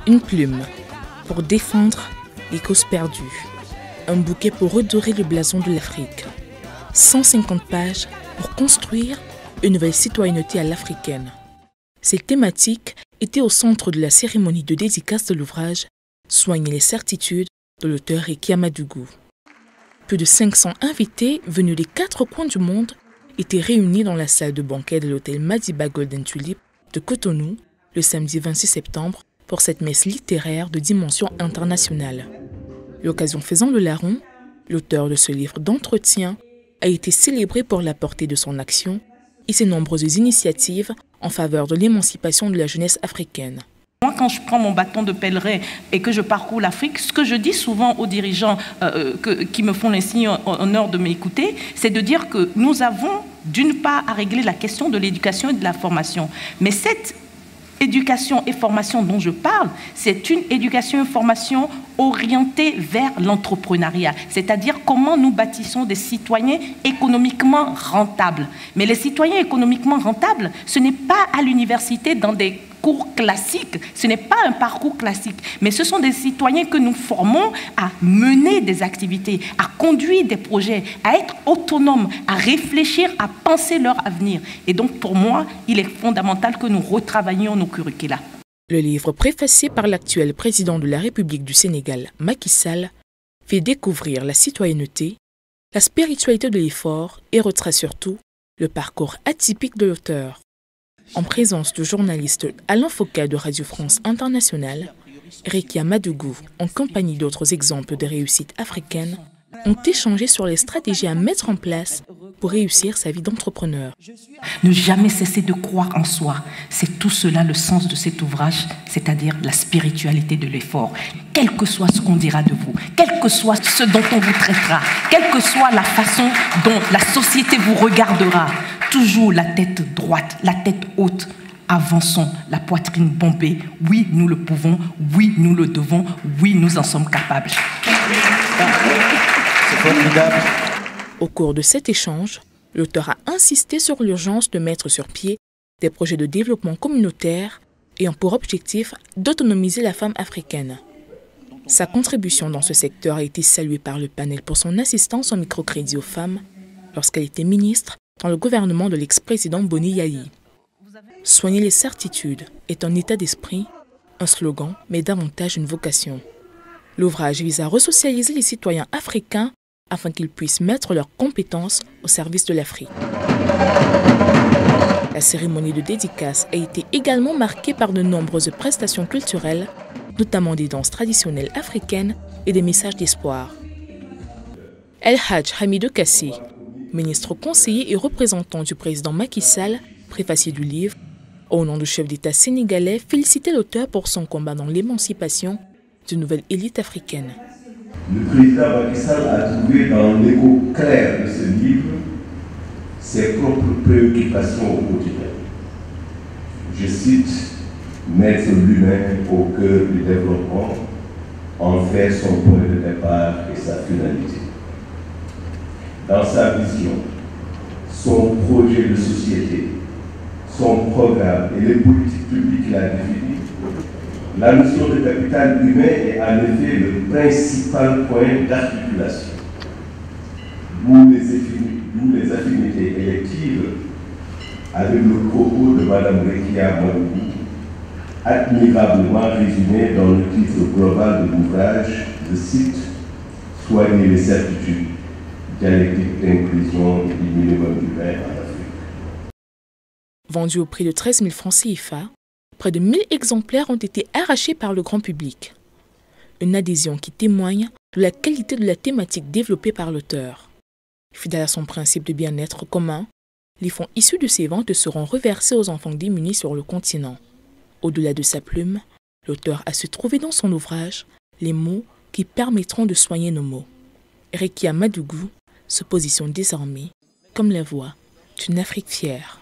Une plume pour défendre les causes perdues. Un bouquet pour redorer le blason de l'Afrique. 150 pages pour construire une nouvelle citoyenneté à l'africaine. Ces thématiques étaient au centre de la cérémonie de dédicace de l'ouvrage « Soigner les certitudes » de l'auteur Rekia Madougou. Plus de 500 invités venus des 4 coins du monde étaient réunis dans la salle de banquet de l'hôtel Madiba Golden Tulip de Cotonou le samedi 26 septembre pour cette messe littéraire de dimension internationale. L'occasion faisant le larron, l'auteur de ce livre d'entretien a été célébré pour la portée de son action et ses nombreuses initiatives en faveur de l'émancipation de la jeunesse africaine. Moi, quand je prends mon bâton de pèlerin et que je parcours l'Afrique, ce que je dis souvent aux dirigeants qui me font l'insigne honneur de m'écouter, c'est de dire que nous avons d'une part à régler la question de l'éducation et de la formation. Mais cette éducation et formation dont je parle, c'est une éducation et formation orientée vers l'entrepreneuriat, c'est-à-dire comment nous bâtissons des citoyens économiquement rentables. Mais les citoyens économiquement rentables, ce n'est pas à l'université dans des cours classiques, ce n'est pas un parcours classique, mais ce sont des citoyens que nous formons à mener des activités, à conduire des projets, à être autonomes, à réfléchir, à penser leur avenir. Et donc pour moi, il est fondamental que nous retravaillions nos curricula. Le livre préfacé par l'actuel président de la République du Sénégal, Macky Sall, fait découvrir la citoyenneté, la spiritualité de l'effort et retrace surtout le parcours atypique de l'auteur. En présence du journaliste Alain Foucault de Radio France Internationale, Rekia Madougou, en compagnie d'autres exemples de réussite africaine, ont échangé sur les stratégies à mettre en place pour réussir sa vie d'entrepreneur. Ne jamais cesser de croire en soi, c'est tout cela le sens de cet ouvrage, c'est-à-dire la spiritualité de l'effort. Quel que soit ce qu'on dira de vous, quel que soit ce dont on vous traitera, quelle que soit la façon dont la société vous regardera, toujours la tête droite, la tête haute. Avançons, la poitrine bombée. Oui, nous le pouvons. Oui, nous le devons. Oui, nous en sommes capables. C'est formidable. Au cours de cet échange, l'auteur a insisté sur l'urgence de mettre sur pied des projets de développement communautaire ayant pour objectif d'autonomiser la femme africaine. Sa contribution dans ce secteur a été saluée par le panel pour son assistance en microcrédit aux femmes lorsqu'elle était ministre dans le gouvernement de l'ex-président Boni Yayi. Soigner les certitudes est un état d'esprit, un slogan, mais davantage une vocation. L'ouvrage vise à resocialiser les citoyens africains afin qu'ils puissent mettre leurs compétences au service de l'Afrique. La cérémonie de dédicace a été également marquée par de nombreuses prestations culturelles, notamment des danses traditionnelles africaines et des messages d'espoir. El Hadj Hamidou Kassi, ministre conseiller et représentant du président Macky Sall, préfacier du livre, au nom du chef d'État sénégalais, félicitait l'auteur pour son combat dans l'émancipation d'une nouvelle élite africaine. Le président Macky Sall a trouvé dans l'écho clair de ce livre ses propres préoccupations au quotidien. Je cite, mettre l'humain au cœur du développement, en faire son point de départ et sa finalité. Dans sa vision, son projet de société, son programme et les politiques publiques qu'il a définies, la notion de capital humain est en effet le principal point d'articulation. D'où les affinités électives avec le propos de Mme Rekia Madougou, admirablement résumé dans le titre global de l'ouvrage, je cite, « Soigner les certitudes, dialectique d'inclusion et du minimum humain en Afrique ». Vendu au prix de 13 000 francs CFA, près de 1000 exemplaires ont été arrachés par le grand public. Une adhésion qui témoigne de la qualité de la thématique développée par l'auteur. Fidèle à son principe de bien-être commun, les fonds issus de ces ventes seront reversés aux enfants démunis sur le continent. Au-delà de sa plume, l'auteur a su trouver dans son ouvrage les mots qui permettront de soigner nos maux. Rekia Madougou se positionne désormais comme la voix d'une Afrique fière.